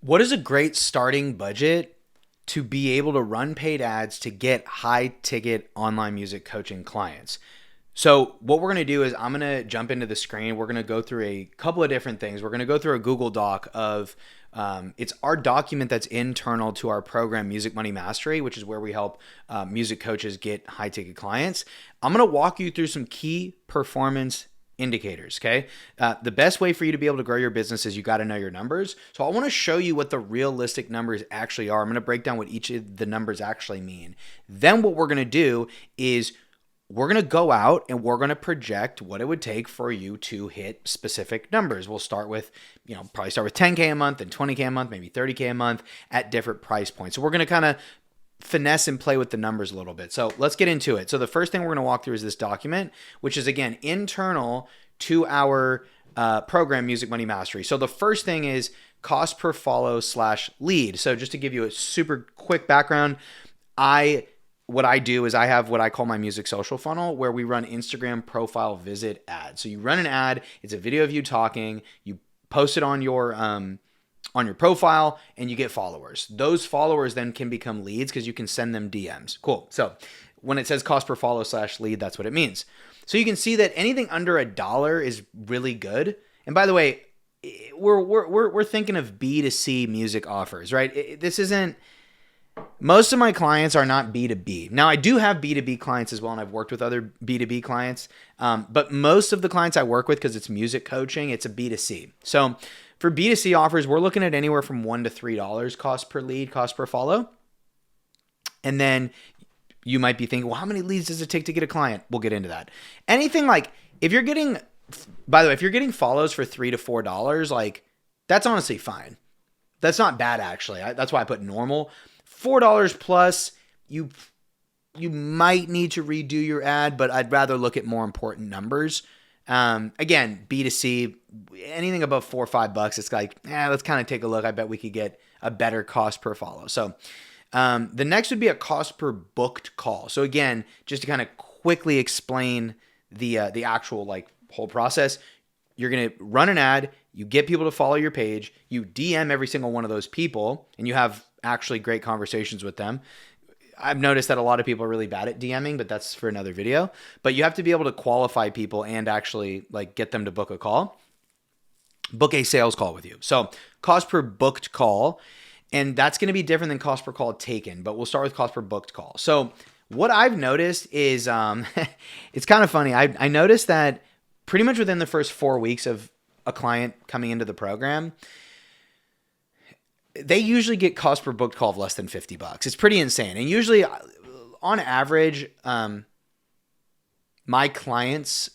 What is a great starting budget to be able to run paid ads to get high ticket online music coaching clients? So what we're going to do is I'm going to jump into the screen. We're going to go through a couple of different things. We're going to go through a Google Doc of it's our document that's internal to our program, Music Money Mastery, which is where we help music coaches get high ticket clients. I'm going to walk you through some key performance indicators. Okay. The best way for you to be able to grow your business is you got to know your numbers. So I want to show you what the realistic numbers actually are. I'm going to break down what each of the numbers actually mean. Then what we're going to do is we're going to go out and we're going to project what it would take for you to hit specific numbers. We'll start with, probably start with 10K a month and 20K a month, maybe 30K a month at different price points. So we're going to kind of finesse and play with the numbers a little bit. So let's get into it. So the first thing we're going to walk through is this document, which is again, internal to our program, Music Money Mastery. So the first thing is cost per follow / lead. So just to give you a super quick background, what I do is I have what I call my music social funnel, where we run Instagram profile visit ads. So you run an ad, it's a video of you talking, you post it on your profile, and you get followers. Those followers then can become leads because you can send them DMs. Cool. So when it says cost per follow / lead, that's what it means. So you can see that anything under $1 is really good. And by the way, we're thinking of B2C music offers, right? This isn't. Most of my clients are not B2B. Now, I do have B2B clients as well, and I've worked with other B2B clients. But most of the clients I work with, because it's music coaching, it's a B2C. So for B2C offers, we're looking at anywhere from $1 to $3 cost per lead, cost per follow. And then you might be thinking, well, how many leads does it take to get a client? We'll get into that. Anything like, if you're getting follows for $3 to $4, like, that's honestly fine. That's not bad, actually. That's why I put normal. $4 plus, you might need to redo your ad, but I'd rather look at more important numbers. Again, B2C, anything above $4 or $5, it's like, let's kind of take a look. I bet we could get a better cost per follow. So the next would be a cost per booked call. So again, just to kind of quickly explain the actual whole process, you're going to run an ad, you get people to follow your page, you DM every single one of those people, and you have actually great conversations with them. I've noticed that a lot of people are really bad at DMing, but that's for another video. But you have to be able to qualify people and actually get them to book a sales call with you. So cost per booked call, and that's going to be different than cost per call taken, but we'll start with cost per booked call. So what I've noticed is, it's kind of funny. I noticed that pretty much within the first 4 weeks of a client coming into the program, they usually get cost per booked call of less than $50. It's pretty insane. And usually on average, my clients,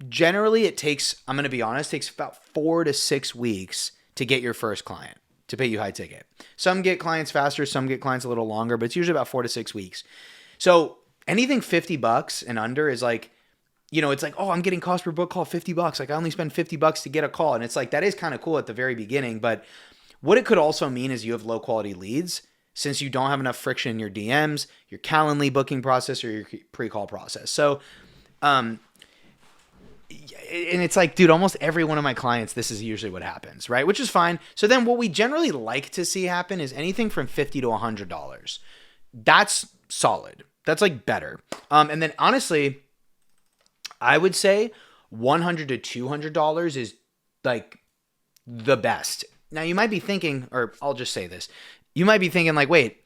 generally it takes, I'm going to be honest, takes about 4 to 6 weeks to get your first client to pay you high ticket. Some get clients faster, some get clients a little longer, but it's usually about 4 to 6 weeks. So anything $50 and under is it's like, oh, I'm getting cost per book call $50. Like I only spend $50 to get a call. And it's like, that is kind of cool at the very beginning. But what it could also mean is you have low quality leads since you don't have enough friction in your DMs, your Calendly booking process, or your pre-call process. So, and it's like, dude, almost every one of my clients, this is usually what happens, right? Which is fine. So then what we generally like to see happen is anything from $50 to $100. That's solid. That's better. And then honestly, I would say $100 to $200 is the best. Now you might be thinking, or I'll just say this. You might be thinking wait,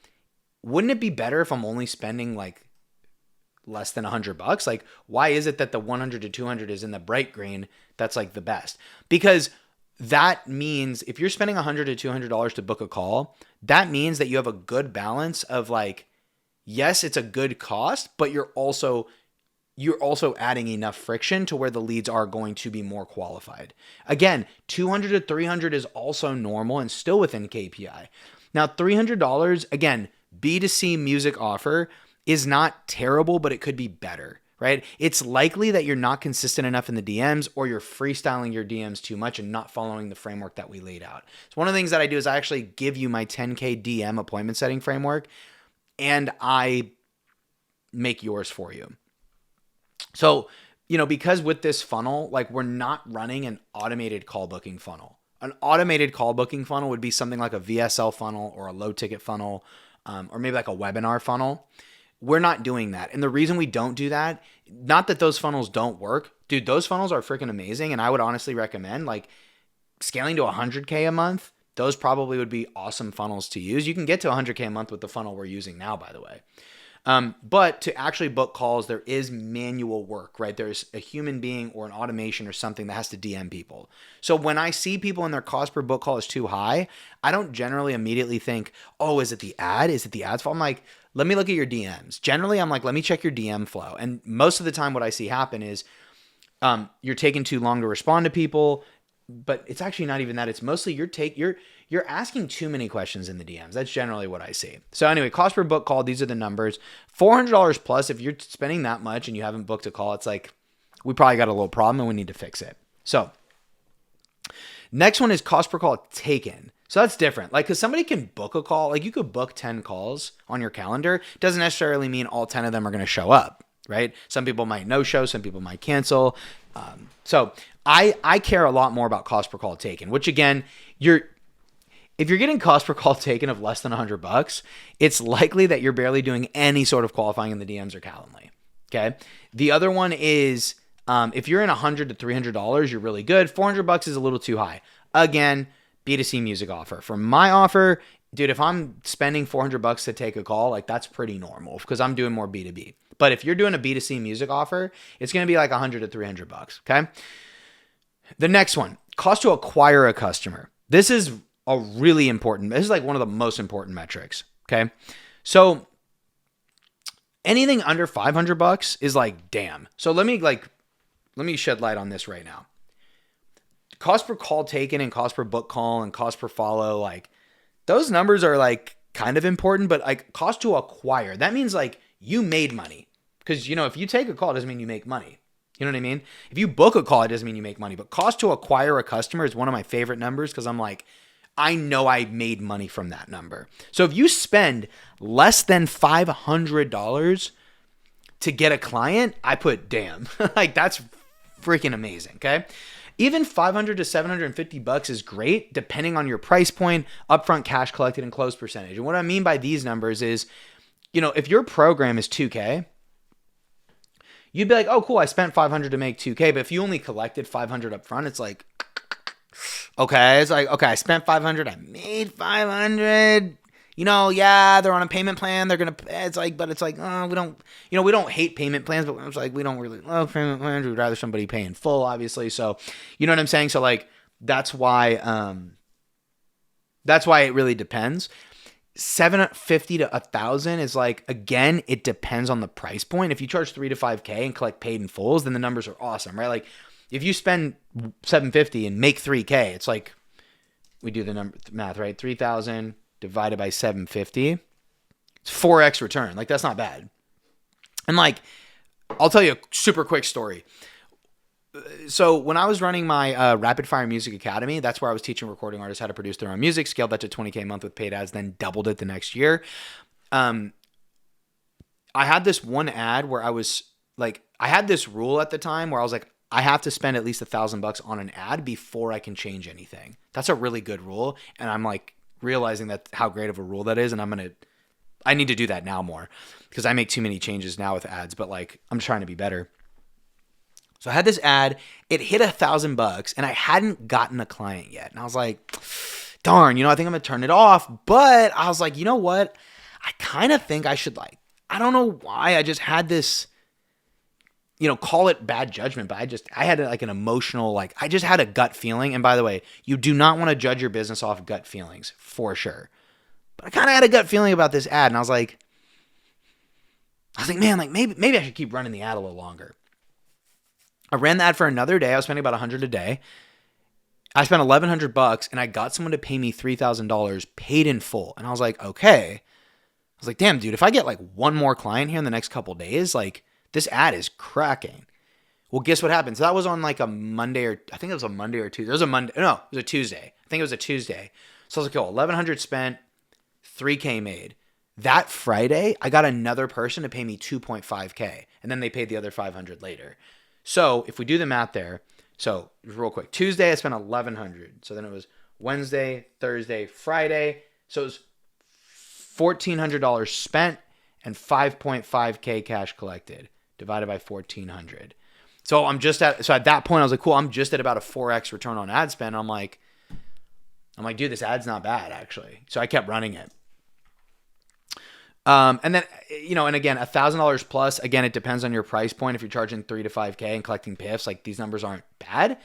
wouldn't it be better if I'm only spending less than $100? Why is it that the 100 to 200 is in the bright green? That's the best. Because that means if you're spending $100 to $200 to book a call, that means that you have a good balance of yes, it's a good cost, but you're also adding enough friction to where the leads are going to be more qualified. Again, 200 to 300 is also normal and still within KPI. Now, $300, again, B2C music offer is not terrible, but it could be better, right? It's likely that you're not consistent enough in the DMs, or you're freestyling your DMs too much and not following the framework that we laid out. So one of the things that I do is I actually give you my 10K DM appointment setting framework, and I make yours for you. So, because with this funnel, we're not running an automated call booking funnel. An automated call booking funnel would be something like a VSL funnel or a low ticket funnel, or maybe like a webinar funnel. We're not doing that. And the reason we don't do that, not that those funnels don't work, dude, those funnels are freaking amazing. And I would honestly recommend like scaling to 100K a month. Those probably would be awesome funnels to use. You can get to 100K a month with the funnel we're using now, by the way. But to actually book calls, there is manual work, right? There's a human being or an automation or something that has to DM people. So when I see people and their cost per book call is too high, I don't generally immediately think, oh, is it the ad? Is it the ad's fault? I'm like, let me look at your DMs. Generally, I'm like, let me check your DM flow. And most of the time what I see happen is you're taking too long to respond to people, but it's actually not even that. It's mostly you're asking too many questions in the DMs. That's generally what I see. So anyway, cost per book call, these are the numbers. $400 plus, if you're spending that much and you haven't booked a call, it's like, we probably got a little problem and we need to fix it. So next one is cost per call taken. So that's different. Like, because somebody can book a call, like you could book 10 calls on your calendar. Doesn't necessarily mean all 10 of them are going to show up, right? Some people might no show, some people might cancel. So I care a lot more about cost per call taken, which again, if you're getting cost per call taken of less than $100, it's likely that you're barely doing any sort of qualifying in the DMs or Calendly. Okay. The other one is, if you're in $100 to $300, you're really good. $400 is a little too high. Again, B2C music offer. For my offer, dude, if I'm spending $400 to take a call, like that's pretty normal because I'm doing more B2B. But if you're doing a B2C music offer, it's going to be like $100 to $300. Okay. The next one, cost to acquire a customer. This is a really important, this is like one of the most important metrics. Okay. So anything under $500 is like, damn. So let me shed light on this right now. Cost per call taken and cost per book call and cost per follow, like those numbers are like kind of important, but like cost to acquire, that means like you made money. Because, you know, if you take a call, it doesn't mean you make money. You know what I mean? If you book a call, it doesn't mean you make money. But cost to acquire a customer is one of my favorite numbers because I'm like, I know I made money from that number. So if you spend less than $500 to get a client, I put damn. Like that's freaking amazing, okay? Even $500 to $750 is great depending on your price point, upfront cash collected, and close percentage. And what I mean by these numbers is, you know, if your program is $2K, you'd be like, oh, cool, I spent $500 to make $2K. But if you only collected $500 up front, it's like, okay, it's like, okay, I spent $500, I made $500. You know, yeah, they're on a payment plan. They're going to, it's like, but it's like, oh, we don't hate payment plans, but it's like, we don't really love payment plans. We'd rather somebody pay in full, obviously. So, you know what I'm saying? So like, that's why it really depends. $750 to $1,000 is like, again, it depends on the price point. If you charge $3 to $5K and collect paid in fulls, then the numbers are awesome, right? Like if you spend $750 and make $3K, it's like, we do the math, right? 3,000 divided by 750, it's 4x return. Like that's not bad. And like, I'll tell you a super quick story. So when I was running my Rapid Fire Music Academy, that's where I was teaching recording artists how to produce their own music, scaled that to 20K a month with paid ads, then doubled it the next year. I had this one ad where I was like, I had this rule at the time where I was like, I have to spend at least $1,000 on an ad before I can change anything. That's a really good rule. And I'm like realizing that how great of a rule that is. And I need to do that now more because I make too many changes now with ads, but like I'm trying to be better. So I had this ad, it hit $1,000 and I hadn't gotten a client yet. And I was like, darn, you know, I think I'm gonna turn it off. But I was like, you know what? I kind of think I should I don't know why. I just had this, you know, call it bad judgment, but I had like an emotional, I just had a gut feeling. And by the way, you do not want to judge your business off gut feelings for sure. But I kind of had a gut feeling about this ad. And I was like, man, like maybe I should keep running the ad a little longer. I ran the ad for another day. I was spending about $100 a day. I spent $1,100 and I got someone to pay me $3,000 paid in full. And I was like, okay. I was like, damn, dude, if I get like one more client here in the next couple days, like this ad is cracking. Well, guess what happened? So that was on like a Monday I think it was a Monday or Tuesday. It was a Monday. No, it was a Tuesday. I think it was a Tuesday. So I was like, oh, $1,100 spent, $3K made. That Friday, I got another person to pay me $2.5K. And then they paid the other $500 later. So if we do the math there, So real quick, Tuesday I spent 1,100. So then it was Wednesday, Thursday, Friday. So it was $1,400 spent and 5.5K cash collected divided by 1,400. So at that point I was like, cool, I'm just at about a 4x return on ad spend. I'm like, dude, this ad's not bad actually. So I kept running it. And then, and again, $1,000 plus, again, it depends on your price point. If you're charging 3 to 5K and collecting PIFs, like these numbers aren't bad,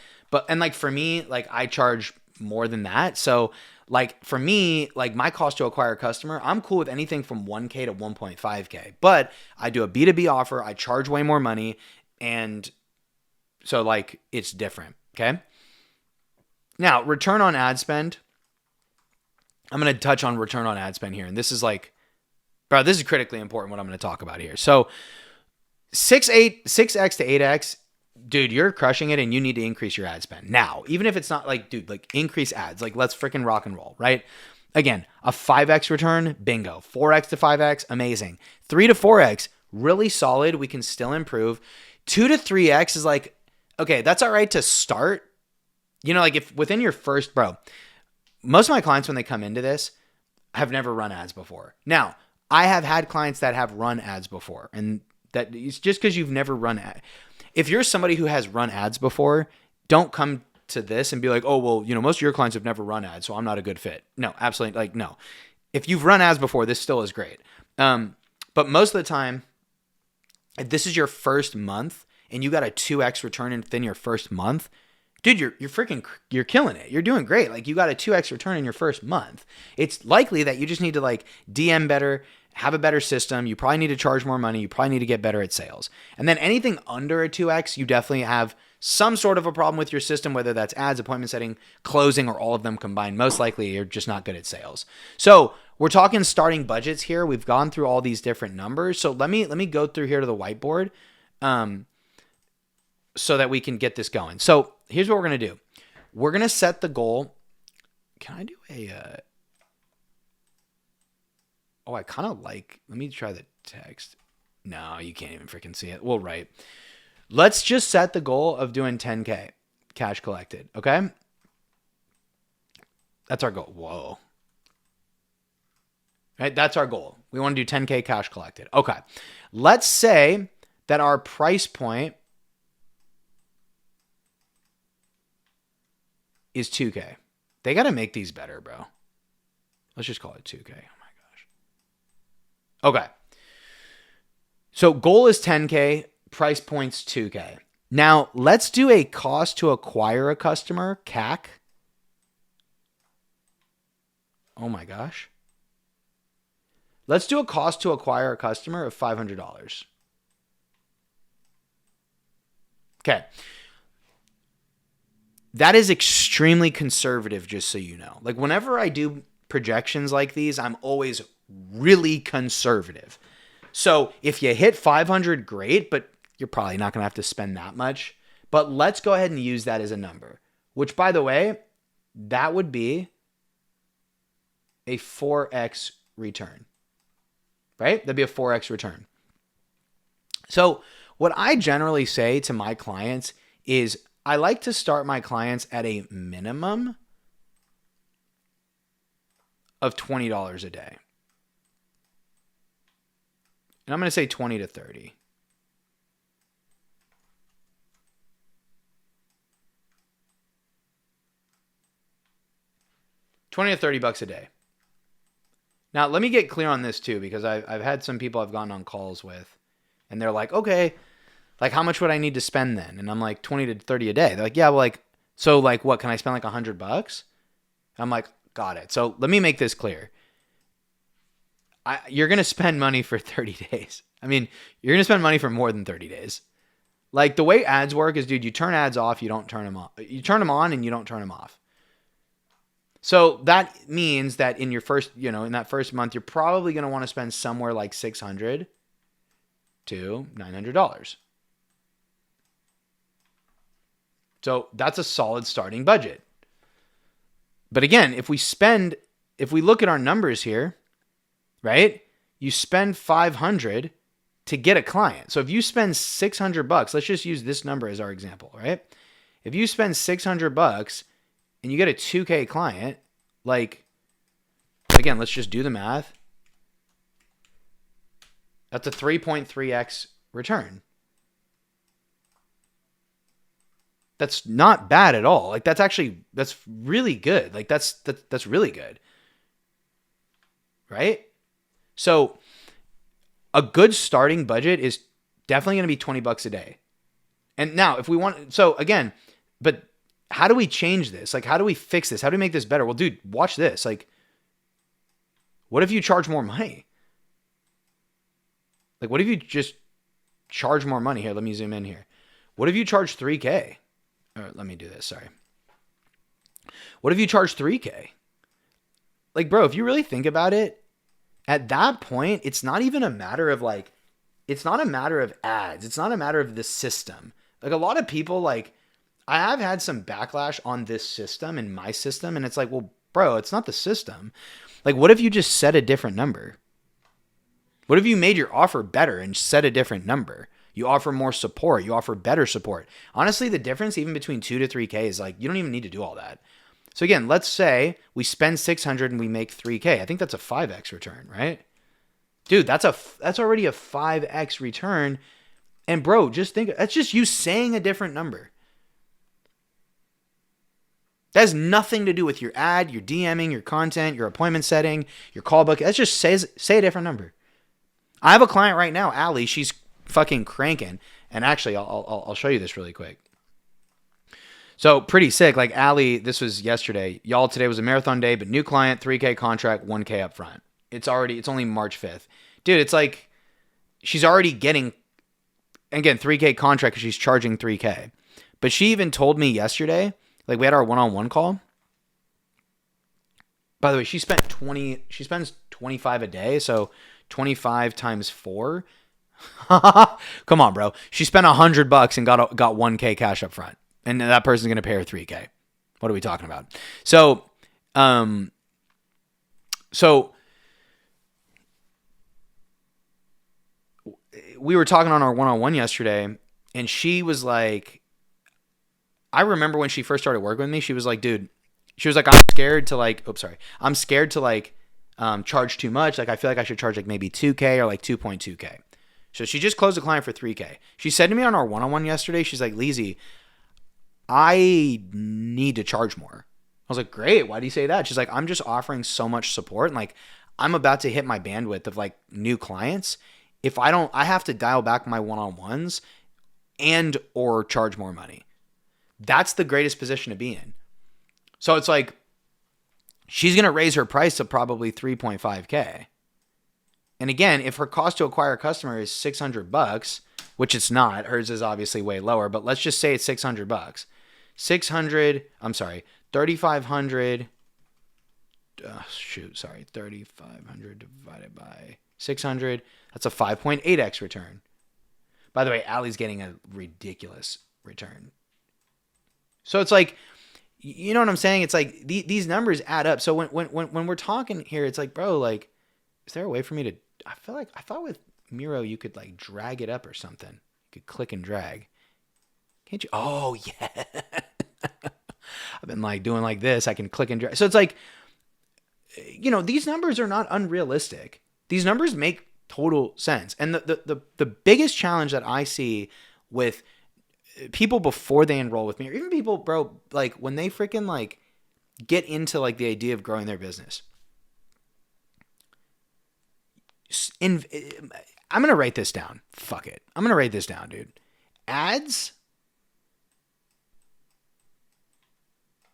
and like for me, like I charge more than that. So like for me, like my cost to acquire a customer, I'm cool with anything from 1K to 1.5K, but I do a B2B offer. I charge way more money. And so like it's different. Okay. Now, return on ad spend. I'm going to touch on return on ad spend here. And this is like, bro, this is critically important what I'm going to talk about here. So 6x to 8x, dude, you're crushing it and you need to increase your ad spend. Now, even if it's not like, dude, like increase ads, like let's freaking rock and roll, right? Again, a 5x return, bingo. 4x to 5x, amazing. 3 to 4x, really solid. We can still improve. 2 to 3x is like, okay, that's all right to start. Like if within your first, most of my clients when they come into this have never run ads before. Now, I have had clients that have run ads before, and that it's just because you've never run ad. If you're somebody who has run ads before, don't come to this and be like, oh, well, most of your clients have never run ads, so I'm not a good fit. No, absolutely. Like, no. If you've run ads before, this still is great. But most of the time, if this is your first month and you got a 2x return within your first month, dude, you're killing it. You're doing great. Like you got a 2x return in your first month. It's likely that you just need to like DM better, have a better system. You probably need to charge more money. You probably need to get better at sales. And then anything under a 2x, you definitely have some sort of a problem with your system, whether that's ads, appointment setting, closing, or all of them combined. Most likely you're just not good at sales. So we're talking starting budgets here. We've gone through all these different numbers. So let me go through here to the whiteboard so that we can get this going. So here's what we're going to do. We're going to set the goal. Can I do I kind of like, let me try the text. No, you can't even freaking see it. We'll write. Let's just set the goal of doing 10K cash collected. Okay. That's our goal. Whoa. Right. That's our goal. We want to do 10K cash collected. Okay. Let's say that our price point is 2K. They got to make these better, bro. Let's just call it 2K. Okay. So goal is 10K, price point's 2K. Now let's do a cost to acquire a customer, CAC. Oh my gosh. Let's do a cost to acquire a customer of $500. Okay. That is extremely conservative, just so you know. Like whenever I do projections like these, I'm always really conservative. So if you hit 500, great, but you're probably not going to have to spend that much. But let's go ahead and use that as a number, which by the way, that would be a 4x return, right? That'd be a 4x return. So what I generally say to my clients is I like to start my clients at a minimum of $20 a day. And I'm going to say 20 to 30. $20 to $30 a day. Now, let me get clear on this too, because I've had some people I've gone on calls with, and they're like, okay, like how much would I need to spend then? And I'm like, 20 to 30 a day. They're like, yeah, well, like, so like what, can I spend like $100? I'm like, got it. So let me make this clear. You're going to spend money for 30 days. I mean, you're going to spend money for more than 30 days. Like the way ads work is, dude, you turn ads off, you don't turn them off. You turn them on and you don't turn them off. So that means that in your first, in that first month, you're probably going to want to spend somewhere like $600 to $900. So that's a solid starting budget. But again, if we look at our numbers here, right? You spend $500 to get a client. So if you spend $600, let's just use this number as our example, right? If you spend $600 and you get a 2K client, like, again, let's just do the math. That's a 3.3x return. That's not bad at all. Like, that's really good. Like, that's really good. Right? So a good starting budget is definitely going to be $20 a day. And now if we want, so again, but how do we change this? Like, how do we fix this? How do we make this better? Well, dude, watch this. Like, what if you charge more money? Like, what if you just charge more money? Here, let me zoom in here. What if you charge 3K? Or let me do this. Sorry. What if you charge 3K? Like, bro, if you really think about it, at that point, it's not even a matter of like, it's not a matter of ads. It's not a matter of the system. Like, a lot of people, like, I have had some backlash on this system and my system. And it's like, well, bro, it's not the system. Like, what if you just set a different number? What if you made your offer better and set a different number? You offer more support. You offer better support. Honestly, the difference even between 2 to 3K is like, you don't even need to do all that. So again, let's say we spend 600 and we make 3K. I think that's a 5x return, right? Dude, that's already a 5x return. And bro, just think, that's just you saying a different number. That has nothing to do with your ad, your DMing, your content, your appointment setting, your call book. That's just say a different number. I have a client right now, Allie. She's fucking cranking. And actually, I'll show you this really quick. So pretty sick. Like, Allie, this was yesterday. Y'all, today was a marathon day, but new client, 3K contract, 1K up front. It's only March 5th. Dude, it's like she's already getting, again, 3K contract because she's charging 3K. But she even told me yesterday, like, we had our one-on-one call. By the way, she spends 25 a day, so 25 times 4. Come on, bro. She spent $100 and got 1K cash up front. And that person's going to pay her 3K. What are we talking about? So we were talking on our one-on-one yesterday, and she was like, I remember when she first started working with me, she was like, dude, she was like, I'm scared to charge too much. Like, I feel like I should charge like maybe 2K or like 2.2K. So she just closed a client for 3K. She said to me on our one-on-one yesterday, she's like, Leezy, I need to charge more. I was like, great. Why do you say that? She's like, I'm just offering so much support. And like, I'm about to hit my bandwidth of like new clients. If I don't, I have to dial back my one-on-ones and or charge more money. That's the greatest position to be in. So it's like, she's going to raise her price to probably 3.5K. And again, if her cost to acquire a customer is $600, which it's not, hers is obviously way lower, but let's just say it's $600. 3,500. 3,500 divided by 600. That's a 5.8x return. By the way, Allie's getting a ridiculous return. So it's like, you know what I'm saying? It's like these numbers add up. So when we're talking here, it's like, bro, like, is there a way for me to, I thought with Miro, you could like drag it up or something. You could click and drag. Can't you? Oh yeah. I've been like doing like this. I can click and drag. So it's like, you know, these numbers are not unrealistic. These numbers make total sense. And the biggest challenge that I see with people before they enroll with me, or even people, bro, like when they freaking like get into like the idea of growing their business. I'm going to write this down. Fuck it. I'm going to write this down, dude. Ads.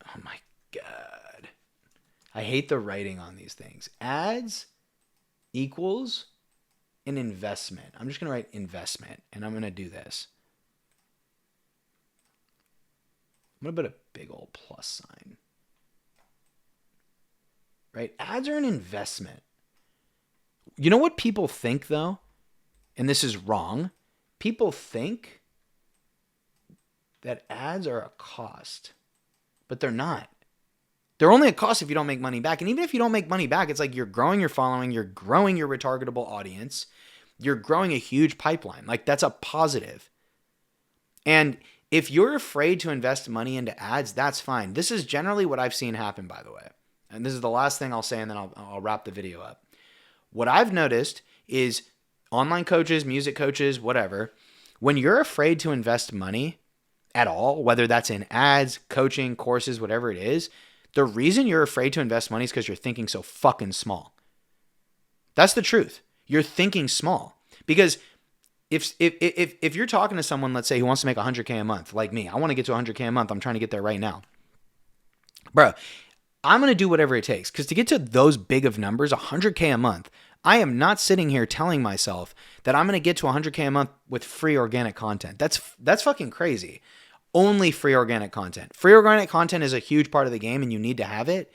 Oh my God. I hate the writing on these things. Ads equals an investment. I'm just going to write investment, and I'm going to do this. I'm going to put a big old plus sign. Right? Ads are an investment. You know what people think, though? And this is wrong. People think that ads are a cost, but they're not. They're only a cost if you don't make money back. And even if you don't make money back, it's like you're growing your following, you're growing your retargetable audience, you're growing a huge pipeline. Like, that's a positive. And If you're afraid to invest money into ads, that's fine. This is generally what I've seen happen, by the way. And this is the last thing I'll say, and then I'll wrap the video up. What I've noticed is online coaches, music coaches, whatever, when you're afraid to invest money at all, whether that's in ads, coaching, courses, whatever it is, the reason you're afraid to invest money is because you're thinking so fucking small. That's the truth. You're thinking small. Because if you're talking to someone, let's say, who wants to make 100K a month, like me, I want to get to 100K a month. I'm trying to get there right now. Bro, I'm going to do whatever it takes, because to get to those big of numbers, 100K a month, I am not sitting here telling myself that I'm going to get to 100K a month with free organic content. That's fucking crazy. Only free organic content. Free organic content is a huge part of the game, and you need to have it.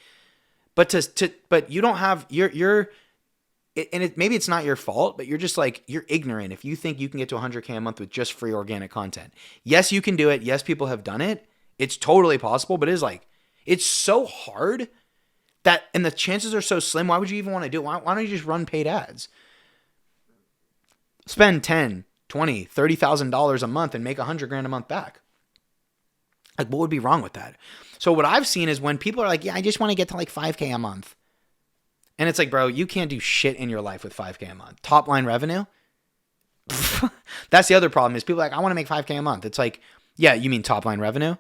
But but you don't have maybe it's not your fault, but you're ignorant if you think you can get to 100K a month with just free organic content. Yes, you can do it. Yes, people have done it. It's totally possible, but it's so hard and the chances are so slim. Why would you even want to do it? Why don't you just run paid ads? Spend $10,000, $20,000, $30,000 a month and make $100,000 a month back. Like, what would be wrong with that? So what I've seen is when people are like, yeah, I just want to get to like 5K a month. And it's like, bro, you can't do shit in your life with 5K a month. Top line revenue? That's the other problem is people are like, I want to make 5K a month. It's like, yeah, you mean top line revenue?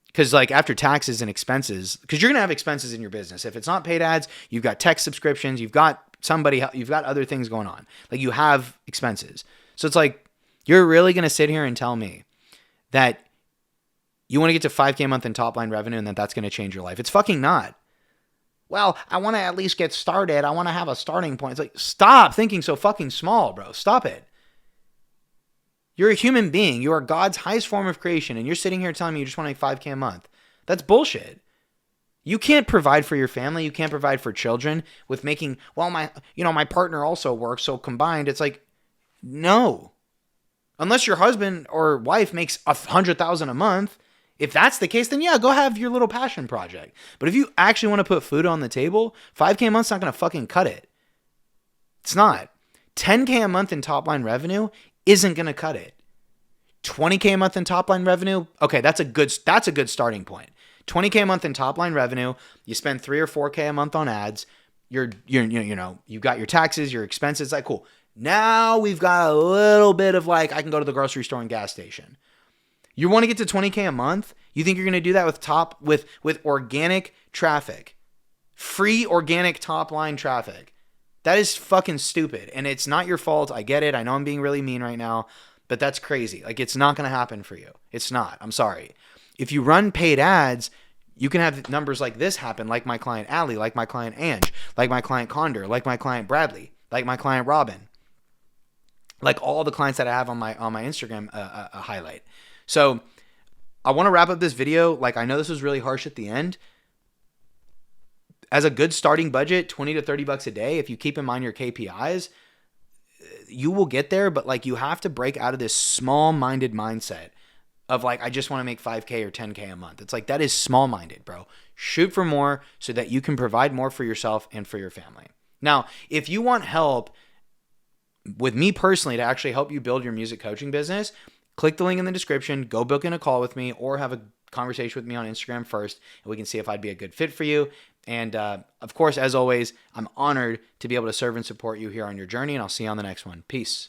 Because like after taxes and expenses, because you're going to have expenses in your business. If it's not paid ads, you've got tech subscriptions, you've got other things going on. Like you have expenses. So it's like, you're really going to sit here and tell me that you want to get to 5K a month in top line revenue and that's going to change your life. It's fucking not. Well, I want to at least get started. I want to have a starting point. It's like, stop thinking so fucking small, bro. Stop it. You're a human being. You are God's highest form of creation, and you're sitting here telling me you just want to make 5K a month. That's bullshit. You can't provide for your family. You can't provide for children with making, well, my partner also works, so combined, it's like, no. Unless your husband or wife makes $100,000 a month, if that's the case, then yeah, go have your little passion project. But if you actually want to put food on the table, 5K a month's not going to fucking cut it. It's not. 10K a month in top line revenue isn't going to cut it. 20K a month in top line revenue, okay, that's a good starting point. 20K a month in top line revenue, you spend 3 or 4K a month on ads, you've got your taxes, your expenses, like cool. Now we've got a little bit of like, I can go to the grocery store and gas station. You want to get to 20K a month? You think you're going to do that with organic traffic, free organic top line traffic? That is fucking stupid. And it's not your fault. I get it. I know I'm being really mean right now, but that's crazy. Like, it's not going to happen for you. It's not. I'm sorry. If you run paid ads, you can have numbers like this happen, like my client Allie, like my client Ange, like my client Condor, like my client Bradley, like my client Robin, like all the clients that I have on my Instagram highlight. So I want to wrap up this video. Like, I know this was really harsh at the end. As a good starting budget, 20 to 30 bucks a day, if you keep in mind your KPIs, you will get there. But like, you have to break out of this small-minded mindset of like, I just want to make 5K or 10K a month. It's like, that is small-minded, bro. Shoot for more so that you can provide more for yourself and for your family. Now, if you want help with me personally to actually help you build your music coaching business, click the link in the description, go book in a call with me, or have a conversation with me on Instagram first, and we can see if I'd be a good fit for you. And of course, as always, I'm honored to be able to serve and support you here on your journey, and I'll see you on the next one. Peace.